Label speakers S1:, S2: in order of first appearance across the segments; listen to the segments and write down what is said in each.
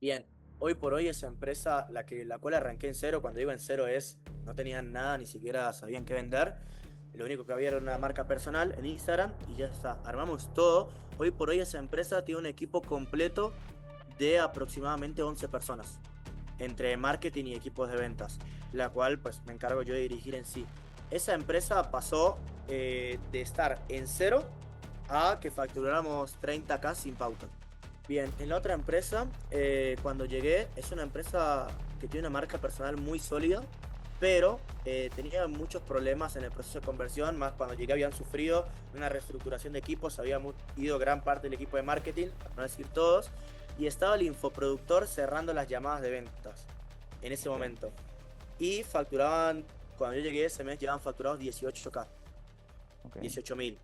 S1: Bien, hoy por hoy esa empresa, la cual arranqué en cero, cuando digo en cero es, no tenían nada, ni siquiera sabían qué vender. Lo único que había era una marca personal en Instagram y ya está, armamos todo. Hoy por hoy esa empresa tiene un equipo completo de aproximadamente 11 personas, entre marketing y equipos de ventas, la cual pues me encargo yo de dirigir en sí. Esa empresa pasó de estar en cero a que facturáramos 30K sin pauta. Bien, en la otra empresa, cuando llegué, es una empresa que tiene una marca personal muy sólida, pero tenía muchos problemas en el proceso de conversión, más cuando llegué habían sufrido una reestructuración de equipos, había ido gran parte del equipo de marketing, para no decir todos, y estaba el infoproductor cerrando las llamadas de ventas en ese
S2: Ok,
S1: momento. Y facturaban, cuando yo llegué ese mes, llevaban facturados 18K,
S2: ok.
S1: 18.000.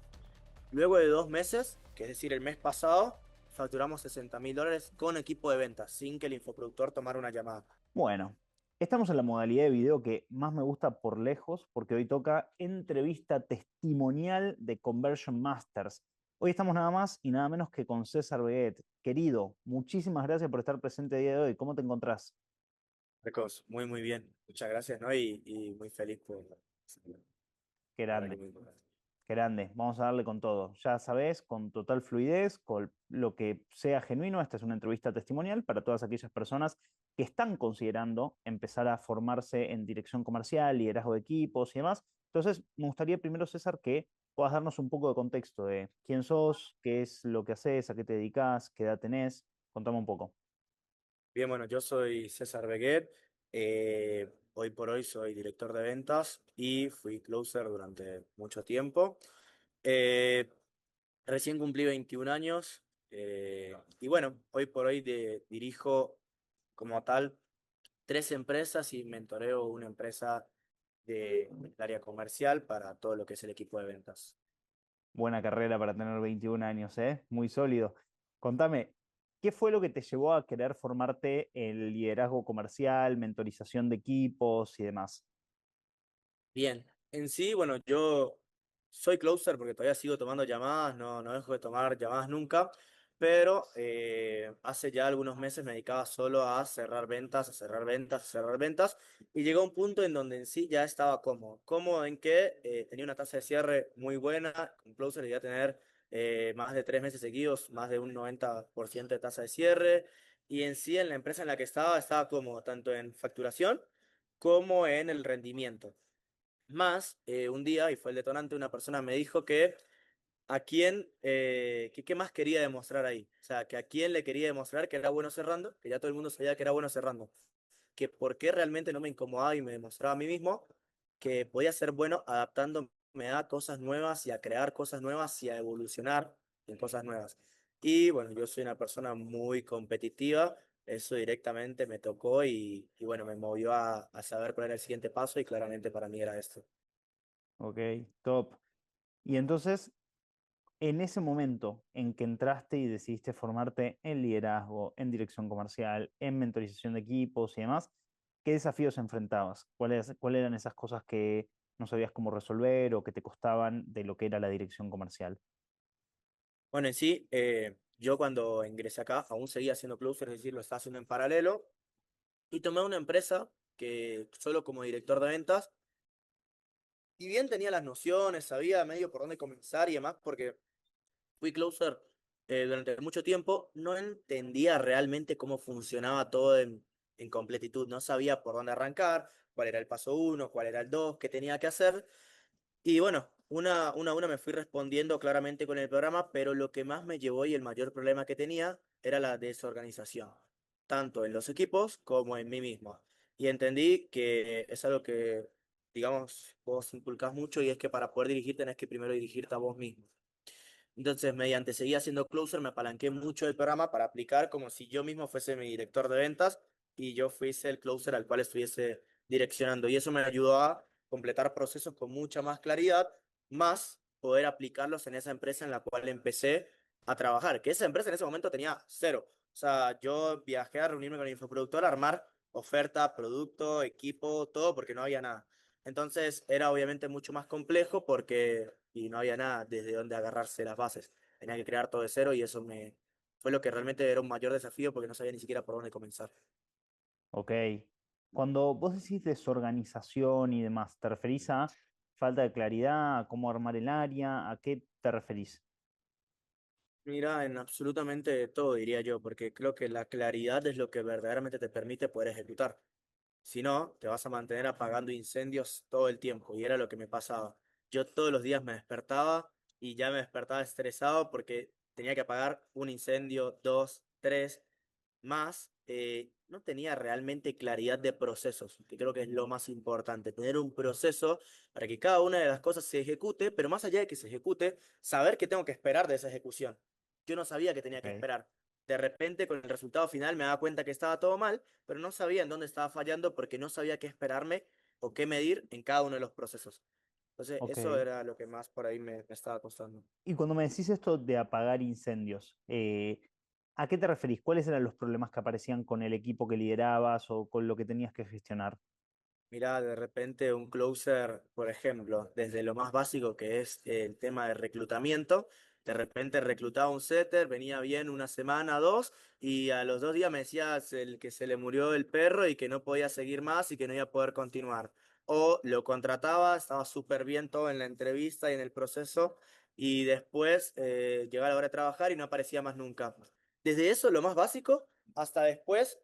S1: Luego de 2 meses, que es decir, el mes pasado, facturamos $60.000 con equipo de ventas, sin que el infoproductor tomara una llamada.
S2: Bueno, estamos en la modalidad de video que más me gusta por lejos, porque hoy toca entrevista testimonial de Conversion Masters. Hoy estamos nada más y nada menos que con César Beguet. Querido, muchísimas gracias por estar presente el día de hoy. ¿Cómo te encontrás?
S1: Marcos, muy, muy bien. Muchas gracias, ¿no? Y muy feliz por...
S2: Qué
S1: La verdad que
S2: grande.
S1: muy importante.
S2: Grande, vamos a darle con todo. Ya sabes, con total fluidez, con lo que sea genuino, esta es una entrevista testimonial para todas aquellas personas que están considerando empezar a formarse en dirección comercial, liderazgo de equipos y demás. Entonces, me gustaría primero, César, que puedas darnos un poco de contexto de quién sos, qué es lo que haces, a qué te dedicas, qué edad tenés. Contame un poco.
S1: Bien, bueno, yo soy César Beguet. Hoy por hoy soy director de ventas y fui closer durante mucho tiempo. Eh, Recién cumplí 21 años y bueno, hoy por hoy dirijo como tal 3 empresas y mentoreo una empresa del área comercial para todo lo que es el equipo de ventas.
S2: Buena carrera para tener 21 años, ¿eh? Muy sólido. Contame, ¿qué fue lo que te llevó a querer formarte en liderazgo comercial, mentorización de equipos y demás?
S1: Bien, en sí, bueno, yo soy closer porque todavía sigo tomando llamadas, no dejo de tomar llamadas nunca, pero hace ya algunos meses me dedicaba solo a cerrar ventas, a cerrar ventas, a cerrar ventas, y llegó un punto en donde en sí ya estaba cómodo. Cómodo en que tenía una tasa de cierre muy buena, con closer debía tener más de 3 meses seguidos, más de un 90% de tasa de cierre, y en sí en la empresa en la que estaba cómodo, tanto en facturación como en el rendimiento. Más, un día, y fue el detonante, una persona me dijo que a quién, que qué más quería demostrar ahí. O sea, que a quién le quería demostrar que era bueno cerrando, que ya todo el mundo sabía que era bueno cerrando. Que por qué realmente no me incomodaba y me demostraba a mí mismo que podía ser bueno adaptándome a cosas nuevas y a crear cosas nuevas y a evolucionar en cosas nuevas. Y bueno, yo soy una persona muy competitiva, eso directamente me tocó y bueno, me movió a saber cuál era el siguiente paso y claramente para mí era esto.
S2: Ok, top. Y entonces, en ese momento en que entraste y decidiste formarte en liderazgo, en dirección comercial, en mentorización de equipos y demás, ¿qué desafíos enfrentabas? ¿Cuáles eran esas cosas que no sabías cómo resolver o que te costaban de lo que era la dirección comercial?
S1: Bueno, en sí, yo cuando ingresé acá aún seguía haciendo closer, es decir, lo estaba haciendo en paralelo y tomé una empresa que solo como director de ventas, y bien tenía las nociones, sabía medio por dónde comenzar y demás, porque fui closer durante mucho tiempo, no entendía realmente cómo funcionaba todo en completitud, no sabía por dónde arrancar, cuál era el paso uno, cuál era el dos, qué tenía que hacer. Y bueno, una me fui respondiendo claramente con el programa, pero lo que más me llevó y el mayor problema que tenía era la desorganización, tanto en los equipos como en mí mismo. Y entendí que es algo que, digamos, vos inculcás mucho y es que para poder dirigir tenés que primero dirigirte a vos mismo. Entonces, mediante seguir haciendo closer, me apalanqué mucho del programa para aplicar como si yo mismo fuese mi director de ventas y yo fuese el closer al cual estuviese direccionando. Y eso me ayudó a completar procesos con mucha más claridad, más poder aplicarlos en esa empresa en la cual empecé a trabajar, que esa empresa en ese momento tenía cero. O sea, yo viajé a reunirme con el infoproductor, a armar oferta, producto, equipo, todo, porque no había nada. Entonces era obviamente mucho más complejo porque y no había nada desde donde agarrarse las bases. Tenía que crear todo de cero y eso fue lo que realmente era un mayor desafío porque no sabía ni siquiera por dónde comenzar.
S2: Ok. Cuando vos decís desorganización y demás, ¿te referís a falta de claridad, a cómo armar el área? ¿A qué te referís?
S1: Mira, en absolutamente todo, diría yo, porque creo que la claridad es lo que verdaderamente te permite poder ejecutar. Si no, te vas a mantener apagando incendios todo el tiempo. Y era lo que me pasaba. Yo todos los días me despertaba y ya me despertaba estresado porque tenía que apagar un incendio, dos, tres más. No tenía realmente claridad de procesos, que creo que es lo más importante. Tener un proceso para que cada una de las cosas se ejecute, pero más allá de que se ejecute, saber qué tengo que esperar de esa ejecución. Yo no sabía que tenía que
S2: Ok.
S1: esperar. De repente, con el resultado final, me daba cuenta que estaba todo mal, pero no sabía en dónde estaba fallando porque no sabía qué esperarme o qué medir en cada uno de los procesos. Entonces,
S2: Ok.
S1: eso era lo que más por ahí me estaba costando.
S2: Y cuando me decís esto de apagar incendios, ¿a qué te referís? ¿Cuáles eran los problemas que aparecían con el equipo que liderabas o con lo que tenías que gestionar?
S1: Mira, de repente un closer, por ejemplo, desde lo más básico que es el tema de reclutamiento, de repente reclutaba un setter, venía bien una semana, dos, y a los 2 días me decía que se le murió el perro y que no podía seguir más y que no iba a poder continuar. O lo contrataba, estaba súper bien todo en la entrevista y en el proceso, y después llegaba la hora de trabajar y no aparecía más nunca. Desde eso, lo más básico, hasta después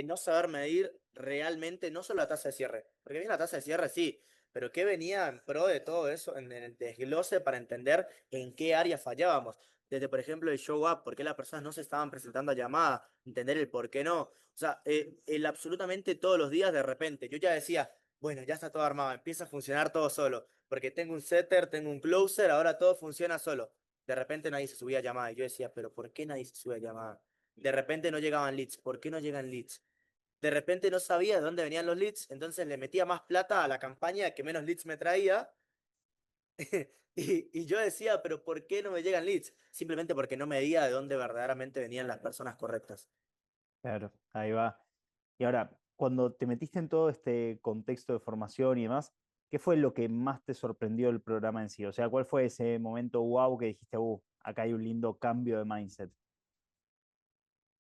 S1: no saber medir realmente no solo la tasa de cierre, porque bien la tasa de cierre sí, pero qué venía en pro de todo eso en el desglose para entender en qué área fallábamos. Desde, por ejemplo, el show up, por qué las personas no se estaban presentando a llamada, entender el por qué no. O sea, el absolutamente todos los días de repente, yo ya decía, bueno, ya está todo armado, empieza a funcionar todo solo, porque tengo un setter, tengo un closer, ahora todo funciona solo. De repente nadie se subía a llamada y yo decía, pero ¿por qué nadie se sube a llamada? De repente no llegaban leads. ¿Por qué no llegan leads? De repente no sabía de dónde venían los leads, entonces le metía más plata a la campaña que menos leads me traía. Y yo decía, pero ¿por qué no me llegan leads? Simplemente porque no medía de dónde verdaderamente venían las personas correctas.
S2: Claro, ahí va. Y ahora, cuando te metiste en todo este contexto de formación y demás, ¿qué fue lo que más te sorprendió del programa en sí? O sea, ¿cuál fue ese momento wow que dijiste, acá hay un lindo cambio de mindset?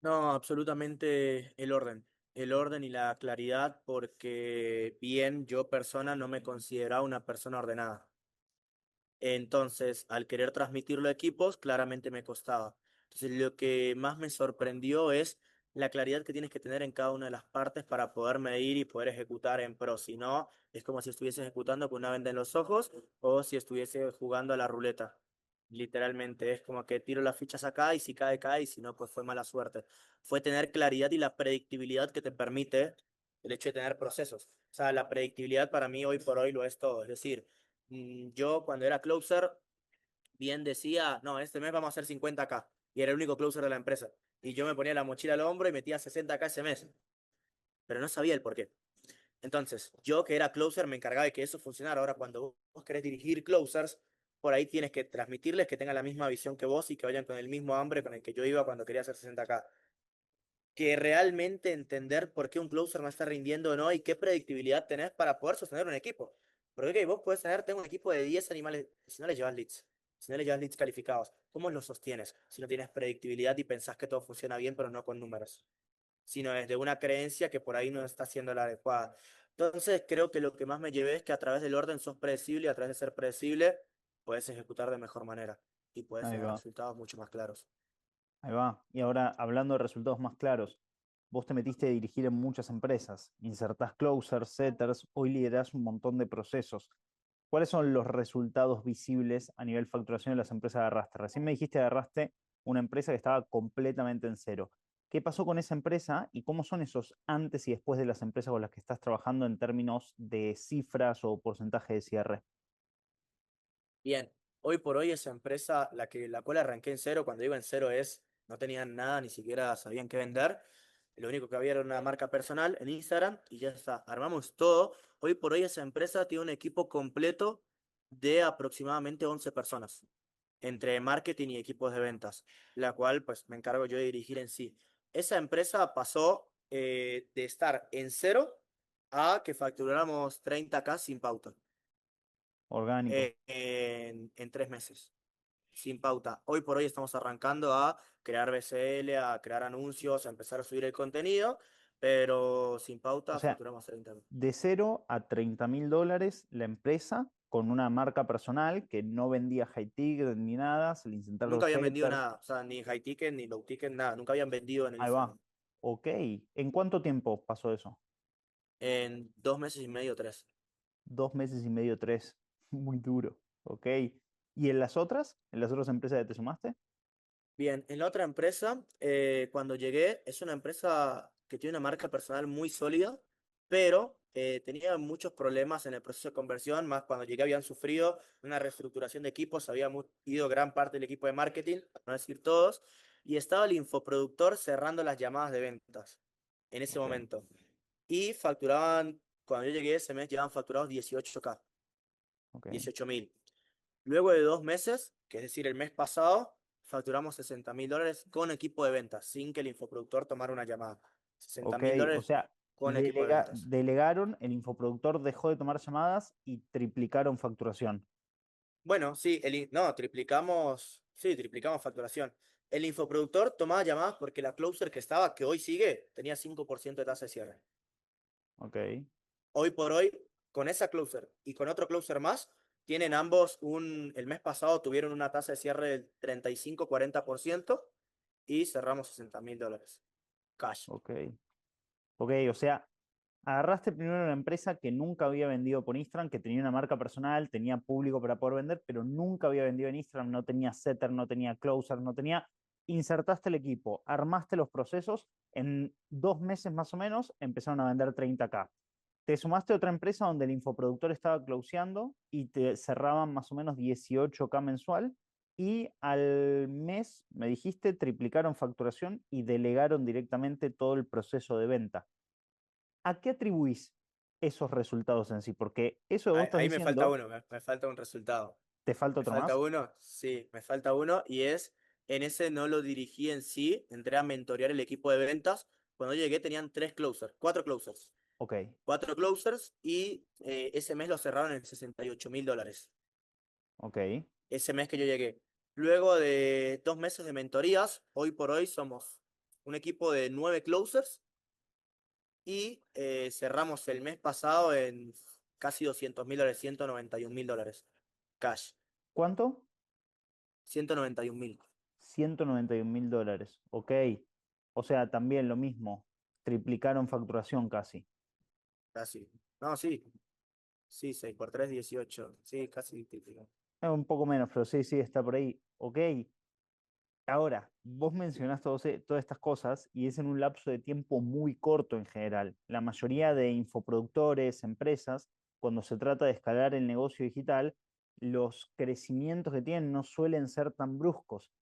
S1: No, absolutamente el orden. El orden y la claridad, porque bien yo persona no me consideraba una persona ordenada. Entonces, al querer transmitirlo a equipos, claramente me costaba. Entonces, lo que más me sorprendió es la claridad que tienes que tener en cada una de las partes para poder medir y poder ejecutar en pro. Si no, es como si estuviese ejecutando con una venda en los ojos o si estuviese jugando a la ruleta. Literalmente, es como que tiro las fichas acá y si cae, cae, y si no, pues fue mala suerte. Fue tener claridad y la predictibilidad que te permite el hecho de tener procesos. O sea, la predictibilidad para mí hoy por hoy lo es todo. Es decir, yo cuando era closer, bien decía, no, este mes vamos a hacer 50K. Y era el único closer de la empresa. Y yo me ponía la mochila al hombro y metía 60K ese mes. Pero no sabía el por qué. Entonces, yo que era closer me encargaba de que eso funcionara. Ahora, cuando vos querés dirigir closers, por ahí tienes que transmitirles que tengan la misma visión que vos y que vayan con el mismo hambre con el que yo iba cuando quería hacer 60K, que realmente entender por qué un closer no está rindiendo o no y qué predictibilidad tenés para poder sostener un equipo. Porque ok, vos puedes tener, tengo un equipo de 10 animales, si no le llevas leads, si no le llevas leads calificados, ¿cómo los sostienes? Si no tienes predictibilidad y pensás que todo funciona bien, pero no con números, sino desde una creencia que por ahí no está siendo la adecuada. Entonces, creo que lo que más me llevé es que a través del orden sos predecible y a través de ser predecible puedes ejecutar de mejor manera y puedes
S2: Ahí
S1: tener
S2: va,
S1: resultados mucho más claros.
S2: ahí va. Y ahora, hablando de resultados más claros, vos te metiste a dirigir en muchas empresas, insertás closers, setters, hoy liderás un montón de procesos. ¿Cuáles son los resultados visibles a nivel facturación de las empresas de arrastre? Recién me dijiste que agarraste una empresa que estaba completamente en cero. ¿Qué pasó con esa empresa y cómo son esos antes y después de las empresas con las que estás trabajando en términos de cifras o porcentaje de cierre?
S1: Bien, hoy por hoy esa empresa, la cual arranqué en cero, cuando digo en cero es, no tenían nada, ni siquiera sabían qué vender. Lo único que había era una marca personal en Instagram y ya está. Armamos todo. Hoy por hoy esa empresa tiene un equipo completo de aproximadamente 11 personas, entre marketing y equipos de ventas, la cual pues me encargo yo de dirigir en sí. Esa empresa pasó de estar en cero a que facturáramos 30K sin pauta
S2: Orgánico.
S1: en 3 meses. sin pauta. Hoy por hoy estamos arrancando a crear BCL, a crear anuncios, a empezar a subir el contenido, pero sin
S2: O
S1: pauta
S2: sea,
S1: facturamos 30.000.
S2: de 0 a 30.000 dólares la empresa con una marca personal que no vendía high ticket ni nada, se le intentaron
S1: Nunca
S2: los
S1: habían vendido
S2: headers.
S1: nada, o sea, ni high ticket, ni low ticket, nada. Nunca habían vendido en el
S2: Ahí va.
S1: Instagram.
S2: Ok. ¿En cuánto tiempo pasó eso?
S1: En 2 meses y medio, 3.
S2: 2 meses y medio, tres. Muy duro. Ok. ¿Y en las otras? ¿En las otras empresas que te sumaste?
S1: Bien, en la otra empresa, cuando llegué, es una empresa que tiene una marca personal muy sólida, pero tenía muchos problemas en el proceso de conversión, más cuando llegué habían sufrido una reestructuración de equipos, había ido gran parte del equipo de marketing, para no decir todos, y estaba el infoproductor cerrando las llamadas de ventas en ese
S2: Ok,
S1: momento. Y facturaban, cuando yo llegué ese mes, llevaban facturados 18K,
S2: ok,
S1: 18.000. Luego de 2 meses, que es decir, el mes pasado, facturamos 60.000 dólares con equipo de ventas, sin que el infoproductor tomara una llamada. sesenta
S2: ok.
S1: mil
S2: O
S1: dólares
S2: sea,
S1: con equipo de ventas.
S2: delegaron, el infoproductor dejó de tomar llamadas y triplicaron facturación.
S1: Bueno, sí, no, triplicamos facturación. El infoproductor tomaba llamadas porque la closer que estaba, que hoy sigue, tenía 5% de tasa de cierre.
S2: Ok,
S1: Hoy por hoy, con esa closer y con otro closer más, tienen ambos el mes pasado tuvieron una tasa de cierre del 35-40% y cerramos 60.000 dólares. Cash.
S2: ok, ok. O sea, agarraste primero una empresa que nunca había vendido por Instagram, que tenía una marca personal, tenía público para poder vender, pero nunca había vendido en Instagram, no tenía setter, no tenía closer, no tenía... Insertaste el equipo, armaste los procesos, en 2 meses más o menos empezaron a vender 30K. Te sumaste a otra empresa donde el infoproductor estaba closeando y te cerraban más o menos 18K mensual y al mes, me dijiste, triplicaron facturación y delegaron directamente todo el proceso de venta. ¿A qué atribuís esos resultados en sí? Porque eso que vos estás
S1: Ahí me falta
S2: diciendo,
S1: uno, me falta un resultado.
S2: ¿te falta
S1: ¿Me
S2: otro
S1: falta
S2: más?
S1: uno? Sí, me falta uno y en ese no lo dirigí en sí, entré a mentorear el equipo de ventas. Cuando llegué tenían 3 closers, 4 closers.
S2: Ok,
S1: 4 closers y ese mes lo cerraron en 68.000 dólares.
S2: ok.
S1: Ese mes que yo llegué. Luego de 2 meses de mentorías, hoy por hoy somos un equipo de 9 closers y cerramos el mes pasado en casi 200.000 dólares, 191.000 dólares. Cash,
S2: ¿Cuánto?
S1: 191.000.
S2: 191.000 dólares. Ok. O sea, también lo mismo, triplicaron facturación casi.
S1: Casi. No, sí. Sí, 6 por 3 18. Sí, casi triple.
S2: Un poco menos, pero sí, sí, está por ahí. Ok. Ahora, vos mencionás todas estas cosas y es en un lapso de tiempo muy corto en general. La mayoría de infoproductores, empresas, cuando se trata de escalar el negocio digital, los crecimientos que tienen no suelen ser tan bruscos.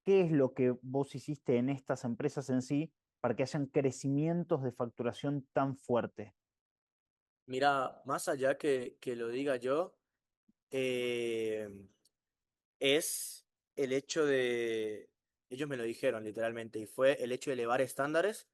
S2: ¿Qué es lo que vos hiciste en estas empresas en sí para que hayan crecimientos de facturación tan fuerte?
S1: Mira, más allá que lo diga yo, eh, es el hecho de, ellos me lo dijeron literalmente, y fue el hecho de elevar estándares,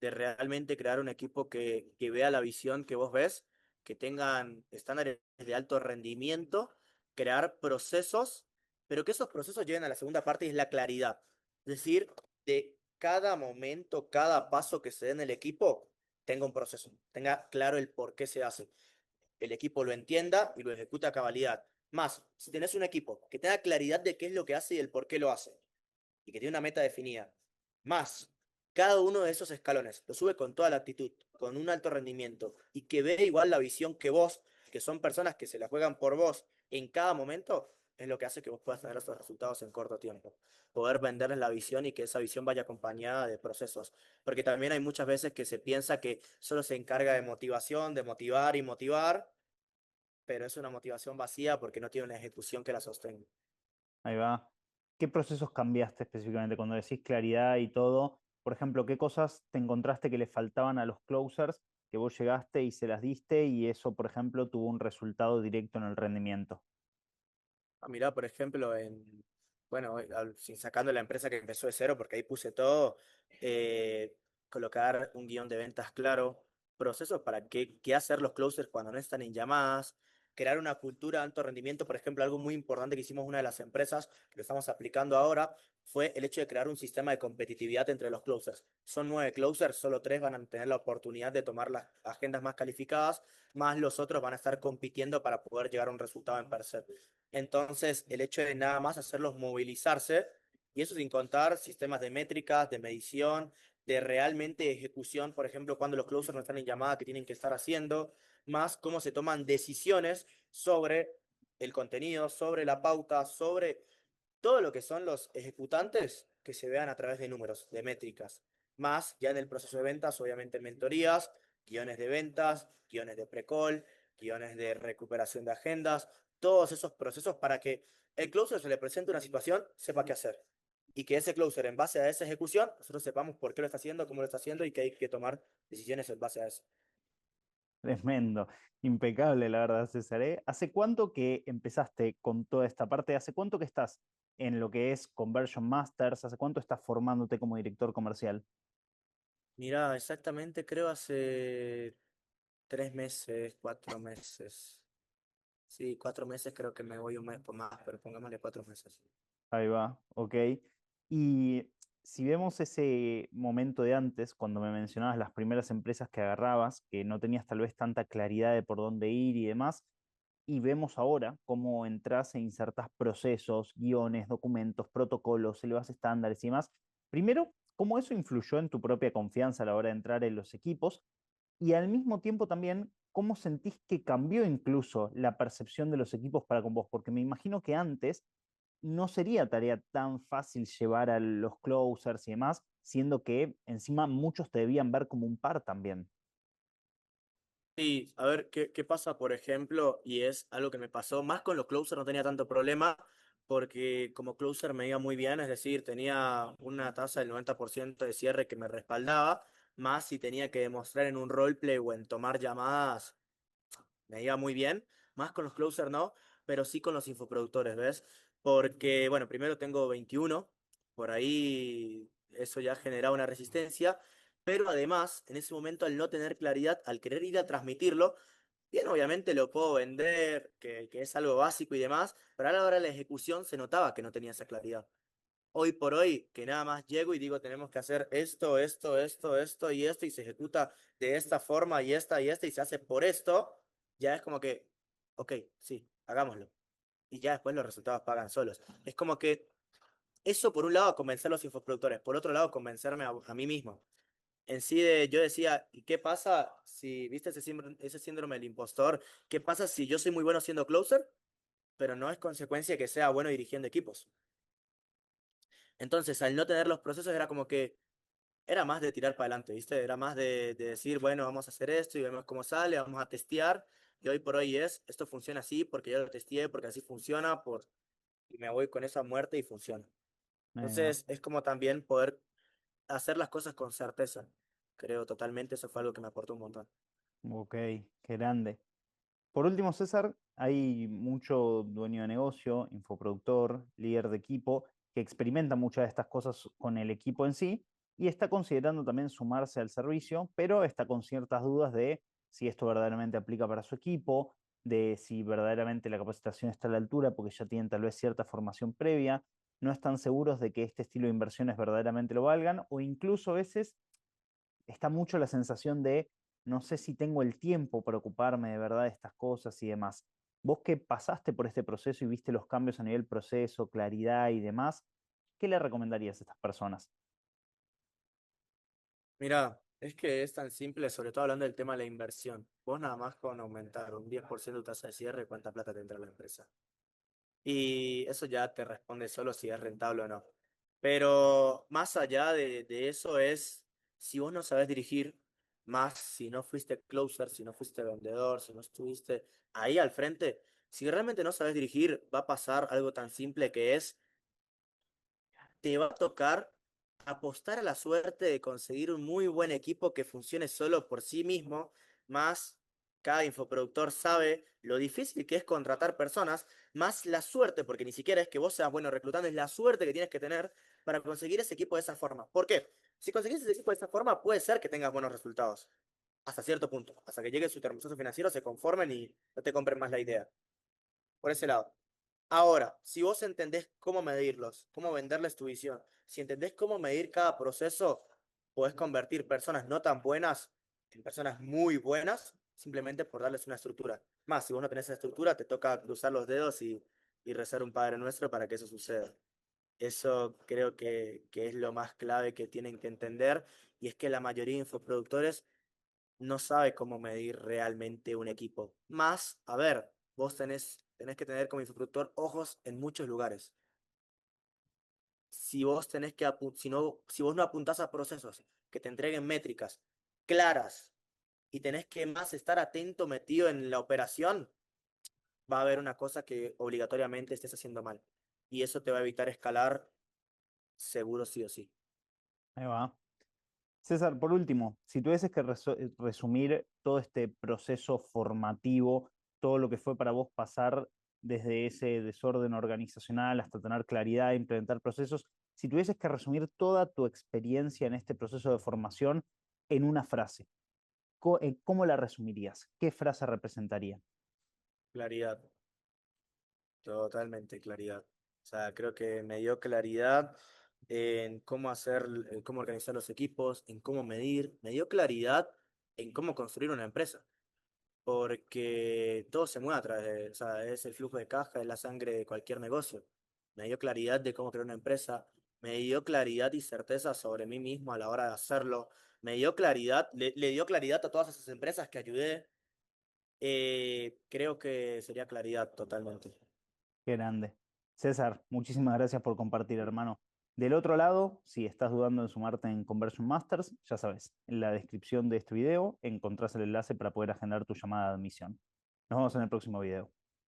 S1: de realmente crear un equipo que vea la visión que vos ves, que tengan estándares de alto rendimiento, crear procesos, pero que esos procesos lleguen a la segunda parte y es la claridad. Es decir, de cada momento, cada paso que se dé en el equipo, tenga un proceso, tenga claro el por qué se hace, el equipo lo entienda y lo ejecuta a cabalidad. Más, si tenés un equipo que tenga claridad de qué es lo que hace y el por qué lo hace, y que tiene una meta definida, más cada uno de esos escalones lo sube con toda la actitud, con un alto rendimiento, y que ve igual la visión que vos, que son personas que se la juegan por vos en cada momento, es lo que hace que vos puedas tener esos resultados en corto tiempo. Poder venderles la visión y que esa visión vaya acompañada de procesos. Porque también hay muchas veces que se piensa que solo se encarga de motivación, de motivar y motivar, pero es una motivación vacía porque no tiene una ejecución que la sostenga.
S2: Ahí va. ¿Qué procesos cambiaste específicamente cuando decís claridad y todo? Por ejemplo, ¿qué cosas te encontraste que le faltaban a los closers que vos llegaste y se las diste y eso, por ejemplo, tuvo un resultado directo en el rendimiento?
S1: Mirá, por ejemplo, bueno, sin sacando la empresa que empezó de cero, porque ahí puse todo, colocar un guión de ventas claro, procesos para qué hacer los closers cuando no están en llamadas, crear una cultura de alto rendimiento. Por ejemplo, algo muy importante que hicimos una de las empresas, que lo estamos aplicando ahora, fue el hecho de crear un sistema de competitividad entre los closers. Son 9 closers, solo 3 van a tener la oportunidad de tomar las agendas más calificadas, más los otros van a estar compitiendo para poder llegar a un resultado en per se. Entonces, el hecho de nada más hacerlos movilizarse, y eso sin contar sistemas de métricas, de medición, de realmente ejecución, por ejemplo, cuando los closers no están en llamada, que tienen que estar haciendo, más cómo se toman decisiones sobre el contenido, sobre la pauta, sobre todo lo que son los ejecutantes que se vean a través de números, de métricas. Más ya en el proceso de ventas, obviamente mentorías, guiones de ventas, guiones de pre-call, guiones de recuperación de agendas, todos esos procesos para que el closer se le presente una situación, sepa qué hacer. Y que ese closer, en base a esa ejecución, nosotros sepamos por qué lo está haciendo, cómo lo está haciendo y que hay que tomar decisiones en base a eso.
S2: Tremendo, impecable, la verdad, César. ¿Eh? ¿Hace cuánto que empezaste con toda esta parte? ¿Hace cuánto que estás en lo que es Conversion Masters? ¿Hace cuánto estás formándote como director comercial?
S1: Mira, exactamente creo hace 3 meses, 4 meses. Sí, 4 meses creo que me voy un mes por más, pero pongámosle 4 meses.
S2: Ahí va, ok. Y si vemos ese momento de antes, cuando me mencionabas las primeras empresas que agarrabas, que no tenías tal vez tanta claridad de por dónde ir y demás, y vemos ahora cómo entras e insertas procesos, guiones, documentos, protocolos, elevas estándares y demás. Primero, cómo eso influyó en tu propia confianza a la hora de entrar en los equipos y al mismo tiempo también cómo sentís que cambió incluso la percepción de los equipos para con vos, porque me imagino que antes no sería tarea tan fácil llevar a los closers y demás, siendo que encima muchos te debían ver como un par también.
S1: Sí, a ver, ¿qué pasa, por ejemplo? Y es algo que me pasó, más con los closers no tenía tanto problema, porque como closer me iba muy bien, es decir, tenía una tasa del 90% de cierre que me respaldaba, más si tenía que demostrar en un roleplay o en tomar llamadas me iba muy bien, más con los closers no, pero sí con los infoproductores, ¿ves? Porque, bueno, primero tengo 21, por ahí eso ya generaba una resistencia, pero además, en ese momento, al no tener claridad, al querer ir a transmitirlo, bien, obviamente lo puedo vender, que es algo básico y demás, pero a la hora de la ejecución se notaba que no tenía esa claridad. Hoy por hoy, que nada más llego y digo, tenemos que hacer esto, esto y se ejecuta de esta forma y esta, y se hace por esto, ya es como que, ok, sí, hagámoslo. Y ya después los resultados pagan solos. Es como que eso, por un lado, convencer a los infoproductores, por otro lado, convencerme a mí mismo. En sí, yo decía, ¿y qué pasa si, viste ese síndrome del impostor? ¿Qué pasa si yo soy muy bueno siendo closer, pero no es consecuencia que sea bueno dirigiendo equipos? Entonces, al no tener los procesos, era como que era más de tirar para adelante, ¿viste? Era más de decir, bueno, vamos a hacer esto y vemos cómo sale, vamos a testear. Y hoy por hoy esto funciona así porque yo lo testeé, porque así funciona, y me voy con esa muerte y funciona.
S2: Ahí va.
S1: Entonces, es como también poder hacer las cosas con certeza. Creo totalmente, eso fue algo que me aportó un montón.
S2: Ok, qué grande. Por último, César, hay mucho dueño de negocio, infoproductor, líder de equipo, que experimenta muchas de estas cosas con el equipo en sí y está considerando también sumarse al servicio, pero está con ciertas dudas de si esto verdaderamente aplica para su equipo, de si verdaderamente la capacitación está a la altura, porque ya tienen tal vez cierta formación previa, no están seguros de que este estilo de inversiones verdaderamente lo valgan, o incluso a veces está mucho la sensación de no sé si tengo el tiempo para ocuparme de verdad de estas cosas y demás. Vos que pasaste por este proceso y viste los cambios a nivel proceso, claridad y demás, ¿qué le recomendarías a estas personas?
S1: Mira, es que es tan simple, sobre todo hablando del tema de la inversión. Vos nada más con aumentar un 10% tu tasa de cierre, ¿cuánta plata te entra a la empresa? Y eso ya te responde solo si es rentable o no. Pero más allá de eso es, si vos no sabes dirigir, más si no fuiste closer, si no fuiste vendedor, si no estuviste ahí al frente, si realmente no sabes dirigir, va a pasar algo tan simple que es te va a tocar apostar a la suerte de conseguir un muy buen equipo que funcione solo por sí mismo, más cada infoproductor sabe lo difícil que es contratar personas, más la suerte, porque ni siquiera es que vos seas bueno reclutando, es la suerte que tienes que tener para conseguir ese equipo de esa forma. ¿Por qué? Si conseguís ese equipo de esa forma, puede ser que tengas buenos resultados. hasta cierto punto, hasta que llegue su termostato financiero, se conformen y no te compren más la idea. Por ese lado. Ahora, si vos entendés cómo medirlos, cómo venderles tu visión, si entendés cómo medir cada proceso, podés convertir personas no tan buenas en personas muy buenas simplemente por darles una estructura. Más, si vos no tenés esa estructura, te toca cruzar los dedos y rezar un Padre Nuestro para que eso suceda. Eso creo que es lo más clave que tienen que entender y es que la mayoría de infoproductores no sabe cómo medir realmente un equipo. Más, a ver, vos tenés que tener como infoproductor ojos en muchos lugares. Si vos tenés que si vos no apuntás a procesos que te entreguen métricas claras y tenés que más estar atento, metido en la operación, va a haber una cosa que obligatoriamente estés haciendo mal. Y eso te va a evitar escalar seguro sí o sí.
S2: Ahí va. César, por último, si tuvieses que resumir todo este proceso formativo, todo lo que fue para vos pasar desde ese desorden organizacional hasta tener claridad e implementar procesos, si tuvieses que resumir toda tu experiencia en este proceso de formación en una frase, ¿cómo la resumirías? ¿Qué frase representaría?
S1: Claridad, totalmente claridad. O sea, creo que me dio claridad en cómo hacer, en cómo organizar los equipos, en cómo medir, me dio claridad en cómo construir una empresa, porque todo se mueve a través de, o sea, es el flujo de caja, es la sangre de cualquier negocio. Me dio claridad de cómo crear una empresa, me dio claridad y certeza sobre mí mismo a la hora de hacerlo, me dio claridad, le dio claridad a todas esas empresas que ayudé. Creo que sería claridad totalmente.
S2: Qué grande. César, muchísimas gracias por compartir, hermano. Del otro lado, si estás dudando en sumarte en Conversion Masters, ya sabes, en la descripción de este video encontrás el enlace para poder agendar tu llamada de admisión. Nos vemos en el próximo video.